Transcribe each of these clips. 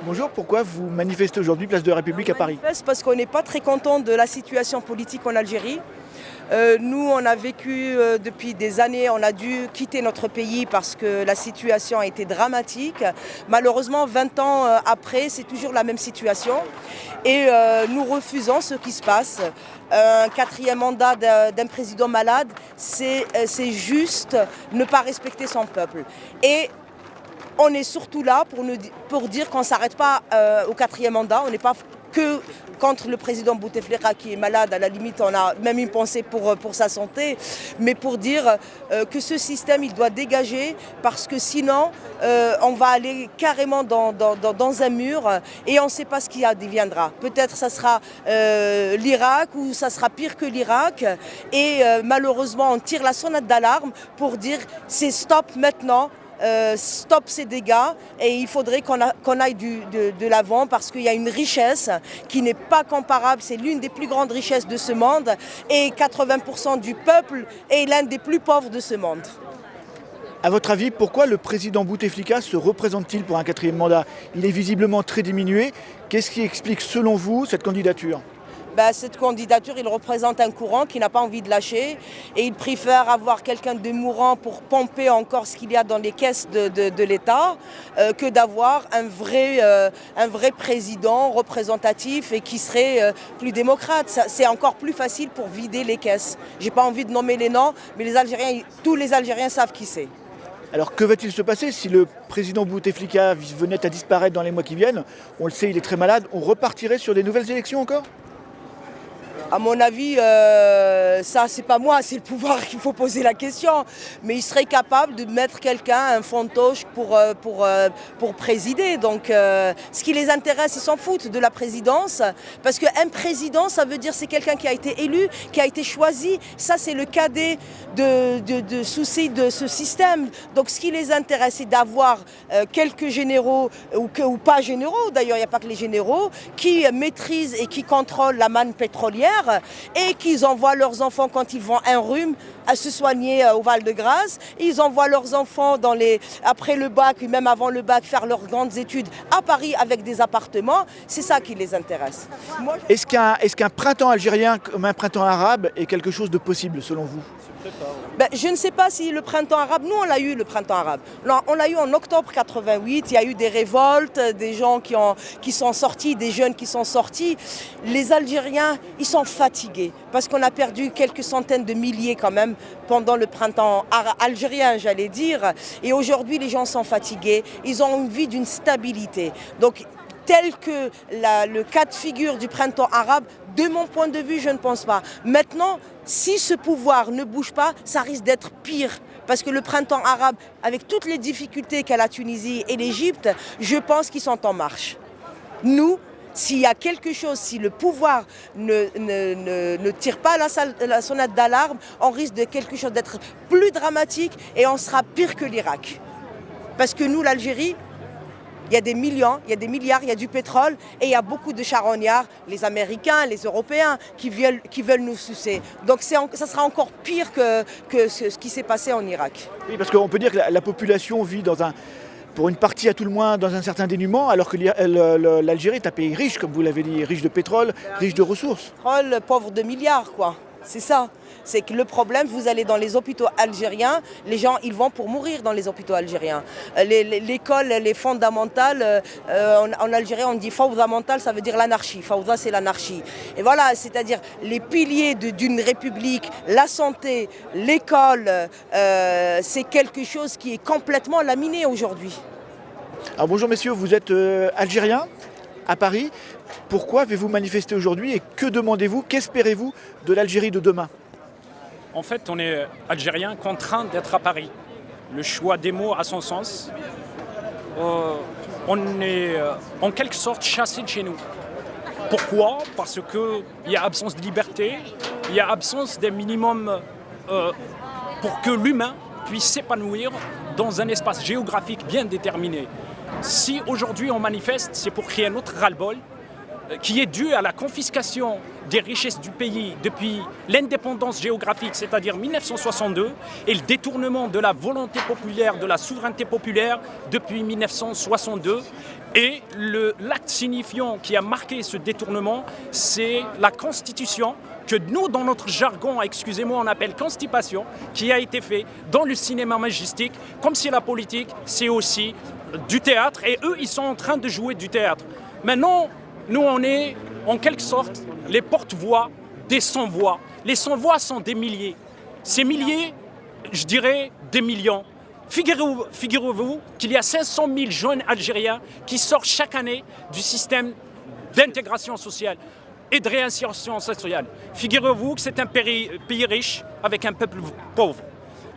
Bonjour, pourquoi vous manifestez aujourd'hui place de la République à Paris? Parce qu'on n'est pas très content de la situation politique en Algérie. Nous, on a vécu depuis des années, on a dû quitter notre pays parce que la situation a été dramatique. Malheureusement, 20 ans après, c'est toujours la même situation. Et nous refusons ce qui se passe. Un quatrième mandat d'un président malade, c'est juste ne pas respecter son peuple. Et on est surtout là pour dire qu'on ne s'arrête pas au quatrième mandat. On n'est pas que contre le président Bouteflika qui est malade. À la limite, on a même une pensée pour sa santé. Mais pour dire que ce système, il doit dégager parce que sinon, on va aller carrément dans un mur et on ne sait pas ce qui adviendra. Peut-être ça sera l'Irak ou ça sera pire que l'Irak. Et malheureusement, on tire la sonnette d'alarme pour dire c'est stop maintenant. Stop ces dégâts et il faudrait qu'on aille de l'avant parce qu'il y a une richesse qui n'est pas comparable, c'est l'une des plus grandes richesses de ce monde et 80% du peuple est l'un des plus pauvres de ce monde. À votre avis, pourquoi le président Bouteflika se représente-t-il pour un quatrième mandat? Il est visiblement très diminué. Qu'est-ce qui explique selon vous cette candidature? Cette candidature, il représente un courant qui n'a pas envie de lâcher et il préfère avoir quelqu'un de mourant pour pomper encore ce qu'il y a dans les caisses de l'État que d'avoir un vrai président représentatif et qui serait plus démocrate. C'est encore plus facile pour vider les caisses. Je n'ai pas envie de nommer les noms, mais tous les Algériens savent qui c'est. Alors que va-t-il se passer si le président Bouteflika venait à disparaître dans les mois qui viennent? On le sait, il est très malade. On repartirait sur des nouvelles élections encore? À mon avis, ça c'est pas moi, c'est le pouvoir qu'il faut poser la question. Mais il serait capable de mettre quelqu'un, un fantoche pour présider. Donc ce qui les intéresse, ils s'en foutent de la présidence. Parce qu'un président, ça veut dire c'est quelqu'un qui a été élu, qui a été choisi. Ça c'est le cadet de soucis de ce système. Donc ce qui les intéresse, c'est d'avoir quelques généraux ou pas généraux, d'ailleurs il n'y a pas que les généraux, qui maîtrisent et qui contrôlent la manne pétrolière. Et qu'ils envoient leurs enfants quand ils vont un rhume à se soigner au Val-de-Grâce. Ils envoient leurs enfants après le bac, et même avant le bac, faire leurs grandes études à Paris avec des appartements. C'est ça qui les intéresse. Est-ce qu'un printemps algérien comme un printemps arabe est quelque chose de possible selon vous? Je ne sais pas si le printemps arabe, nous on l'a eu le printemps arabe. On l'a eu en octobre 88, il y a eu des révoltes, des gens qui sont sortis, des jeunes qui sont sortis. Les Algériens, ils sont fatigués parce qu'on a perdu quelques centaines de milliers quand même pendant le printemps algérien, j'allais dire. Et aujourd'hui, les gens sont fatigués, ils ont envie d'une stabilité. Donc, tel que le cas de figure du printemps arabe, de mon point de vue, je ne pense pas. Maintenant, si ce pouvoir ne bouge pas, ça risque d'être pire. Parce que le printemps arabe, avec toutes les difficultés qu'a la Tunisie et l'Égypte, je pense qu'ils sont en marche. Nous, s'il y a quelque chose, si le pouvoir ne tire pas la sonnette d'alarme, on risque de quelque chose d'être plus dramatique et on sera pire que l'Irak. Parce que nous, l'Algérie, il y a des millions, il y a des milliards, il y a du pétrole et il y a beaucoup de charognards, les Américains, les Européens, qui veulent nous sucer. Donc ça sera encore pire que ce qui s'est passé en Irak. Oui, parce qu'on peut dire que la population vit pour une partie à tout le moins, dans un certain dénuement, alors que l'Algérie est un pays riche, comme vous l'avez dit, riche de pétrole, riche de ressources. Pétrole, pauvre de milliards, quoi. C'est ça. C'est que le problème, vous allez dans les hôpitaux algériens, les gens, ils vont pour mourir dans les hôpitaux algériens. L'école, les fondamentales, en Algérie, on dit fondamental, ça veut dire l'anarchie. Fawda, c'est l'anarchie. Et voilà, c'est-à-dire les piliers d'une république, la santé, l'école, c'est quelque chose qui est complètement laminé aujourd'hui. Alors bonjour messieurs, vous êtes algériens à Paris. Pourquoi avez-vous manifesté aujourd'hui et que demandez-vous, qu'espérez-vous de l'Algérie de demain? En fait, on est Algériens contraints d'être à Paris. Le choix des mots a son sens. On est en quelque sorte chassés de chez nous. Pourquoi? Parce qu'il y a absence de liberté, il y a absence d'un minimum pour que l'humain puisse s'épanouir dans un espace géographique bien déterminé. Si aujourd'hui on manifeste, c'est pour créer un autre ras-le-bol qui est dû à la confiscation des richesses du pays depuis l'indépendance géographique, c'est-à-dire 1962, et le détournement de la volonté populaire, de la souveraineté populaire depuis 1962. Et l'acte signifiant qui a marqué ce détournement, c'est la constitution que nous, dans notre jargon, excusez-moi, on appelle constipation, qui a été fait dans le cinéma majestique, comme si la politique, c'est aussi du théâtre, et eux, ils sont en train de jouer du théâtre. Maintenant, nous, on est, en quelque sorte, les porte-voix des sans-voix. Les sans-voix sont des milliers. Ces milliers, je dirais, des millions. Figurez-vous qu'il y a 500 000 jeunes Algériens qui sortent chaque année du système d'intégration sociale et de réinsertion sociale. Figurez-vous que c'est un pays riche avec un peuple pauvre.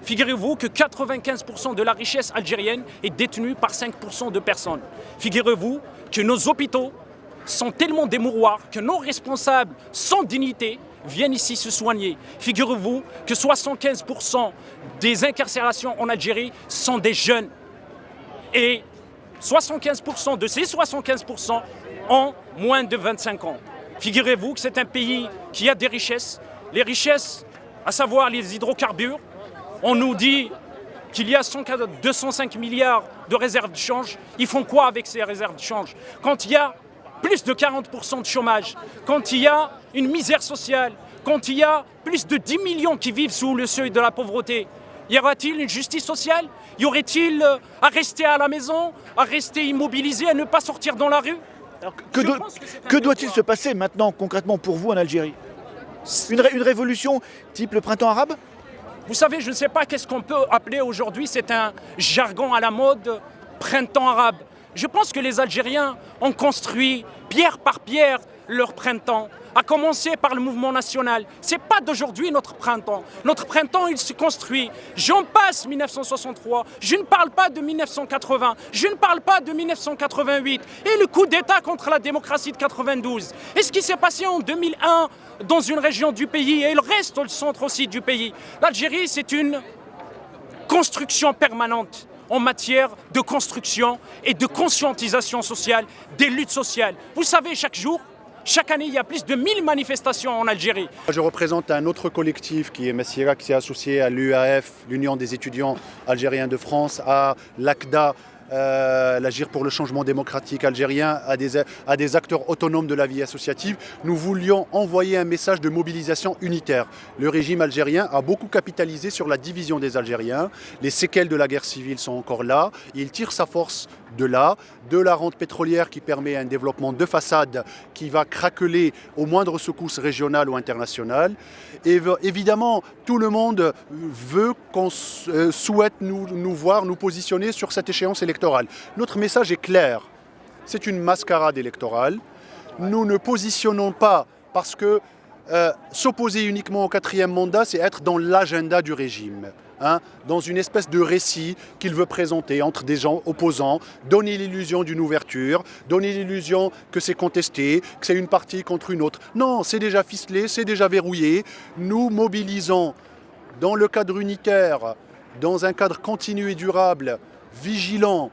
Figurez-vous que 95% de la richesse algérienne est détenue par 5% de personnes. Figurez-vous que nos hôpitaux sont tellement des mouroirs que nos responsables sans dignité viennent ici se soigner. Figurez-vous que 75% des incarcérations en Algérie sont des jeunes. Et 75% de ces 75% ont moins de 25 ans. Figurez-vous que c'est un pays qui a des richesses. Les richesses, à savoir les hydrocarbures. On nous dit qu'il y a 205 milliards de réserves de change. Ils font quoi avec ces réserves de change? Quand il y a plus de 40% de chômage, quand il y a une misère sociale, quand il y a plus de 10 millions qui vivent sous le seuil de la pauvreté, y aura-t-il une justice sociale? Y aurait-il à rester à la maison, à rester immobilisé, à ne pas sortir dans la rue? Alors, que doit-il se passer maintenant concrètement pour vous en Algérie? Une révolution type le printemps arabe? Vous savez, je ne sais pas qu'est-ce qu'on peut appeler aujourd'hui, c'est un jargon à la mode, printemps arabe. Je pense que les Algériens ont construit pierre par pierre leur printemps, à commencer par le mouvement national. Ce n'est pas d'aujourd'hui notre printemps. Notre printemps, il se construit. J'en passe 1963, je ne parle pas de 1980, je ne parle pas de 1988 et le coup d'État contre la démocratie de 92. Et ce qui s'est passé en 2001 dans une région du pays et le reste au centre aussi du pays. L'Algérie, c'est une construction permanente en matière de construction et de conscientisation sociale, des luttes sociales. Vous savez, chaque année, il y a plus de 1000 manifestations en Algérie. Je représente un autre collectif qui est Messira, qui s'est associé à l'UAF, l'Union des étudiants algériens de France, à l'ACDA, l'Agir pour le changement démocratique algérien, à des acteurs autonomes de la vie associative. Nous voulions envoyer un message de mobilisation unitaire. Le régime algérien a beaucoup capitalisé sur la division des Algériens. Les séquelles de la guerre civile sont encore là. Il tire sa force de la rente pétrolière qui permet un développement de façade qui va craqueler aux moindres secousses régionales ou internationales. Et évidemment, tout le monde souhaite nous voir, nous positionner sur cette échéance électorale. Notre message est clair. C'est une mascarade électorale. Nous ne positionnons pas parce que s'opposer uniquement au 4e mandat, c'est être dans l'agenda du régime. Dans une espèce de récit qu'il veut présenter entre des gens opposants, donner l'illusion d'une ouverture, donner l'illusion que c'est contesté, que c'est une partie contre une autre. Non, c'est déjà ficelé, c'est déjà verrouillé. Nous mobilisons dans le cadre unitaire, dans un cadre continu et durable, vigilant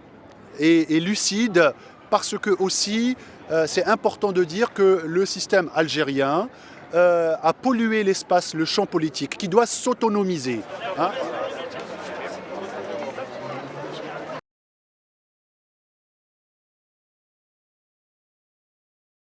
et lucide, parce que aussi, c'est important de dire que le système algérien a pollué l'espace, le champ politique, qui doit s'autonomiser.